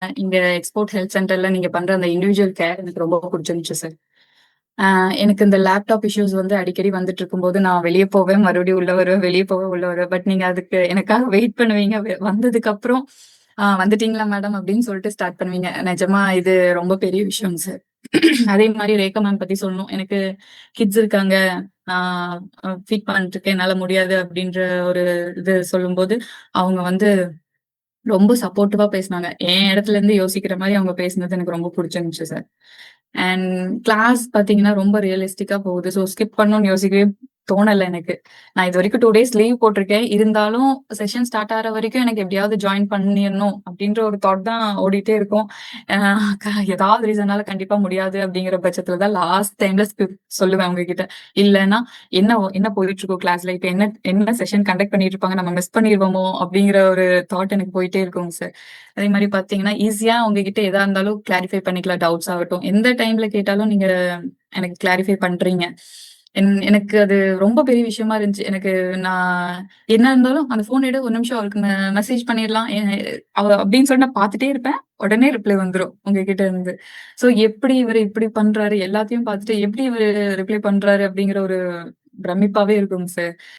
இங்க export health சென்டர்ல நீங்க பண்ற அந்த இண்டிவிஜுவல் கேர் எனக்கு ரொம்ப புடிச்சிருந்துச்சு சார். அ எனக்கு இந்த லேப்டாப் இஷ்யூஸ் வந்து அடிக்கடி வந்துட்டு இருக்கும்போது, நான் வெளிய போவேன், மறுபடியும் உள்ள வருவேன், வெளிய போவேன், உள்ள வருவேன். பட் நீங்க அதுக்கு எனக்காக வெயிட் பண்ணுவீங்க. வந்ததுக்கப்புறம், வந்துட்டீங்களா மேடம்?" அப்படின்னு சொல்லிட்டு ஸ்டார்ட் பண்ணுவீங்க. நிஜமா இது ரொம்ப பெரிய விஷயங்க சார். அதே மாரி ரேகா மேம் பத்தி சொல்லணும். எனக்கு கிட்ஸ் இருக்காங்க. நான் ஃபீட் பண்ணிட்டுருக்கேன். என்னால முடியாது அப்படின்ற ஒரு இது சொல்லும்போது, அவங்க வந்து ரொம்ப சப்போர்ட்டிவா பேசுனாங்க. என் இடத்துல இருந்து யோசிக்கிற மாரி அவங்க பேசினது எனக்கு ரொம்ப புடிச்சிருந்துச்சு சார். அண்ட் கிளாஸ் பார்த்தீங்கன்னா, ரொம்ப ரியலிஸ்டிக்கா போகுது. ஸோ ஸ்கிப் பண்ணணும்னு யோசிக்கவே தோணல எனக்கு. நான் இதுவரைக்கும் 2 டேஸ் லீவ் போட்டிருக்கேன். இருந்தாலும் செஷன் ஸ்டார்ட் ஆகுற வரைக்கும் எனக்கு எப்படியாவது ஜாயின் பண்ணிறணும் அப்படின்ற ஒரு தாட் தான் ஓடிட்டே இருக்கும். அ ஏதாவது ரீசனால கண்டிப்பா முடியாது அப்படிங்கிற பட்சத்துல தான் லாஸ்ட் டைம்ல ஸ்கிப் சொல்லுவேன் அவங்க கிட்ட. இல்லன்னா, என்ன போயிட்டுருக்கும் கிளாஸ்ல? இப்ப என்ன செஷன் கண்டக்ட் பண்ணிட்டு இருப்பாங்க? நம்ம மிஸ் பண்ணிருவோமோ? அப்படிங்கிற ஒரு தாட் எனக்கு போயிட்டே இருக்குங்க சார். அதே மாரி பார்த்தீங்கன்னா, ஈஸியா உங்ககிட்ட எதா இருந்தாலும் கிளாரிஃபை பண்ணிக்கலாம். டவுட்ஸ் ஆகட்டும். எந்த டைம்ல கேட்டாலும் நீங்க எனக்கு கிளாரிஃபை பண்றீங்க. எனக்கு அது ரொம்ப பெரிய விஷயமா இருந்துச்சு. நான் என்ன இருந்தாலும் அந்த ஃபோன் எடு, ஒரு நிமிஷம் அவருக்கு மெசேஜ் பண்ணிடலாம். அப்படின்னு சொல்லி நான் பார்த்துட்டே இருப்பேன். உடனே ரிப்ளை வந்துரும் உங்ககிட்ட இருந்து. ஸோ எப்படி இவரு இப்படி பண்றாரு? எல்லாத்தையும் பார்த்துட்டு எப்படி இவரு ரிப்ளை பண்றாரு? அப்படிங்கிற ஒரு பிரமிப்பாவே இருக்குங்க சார்.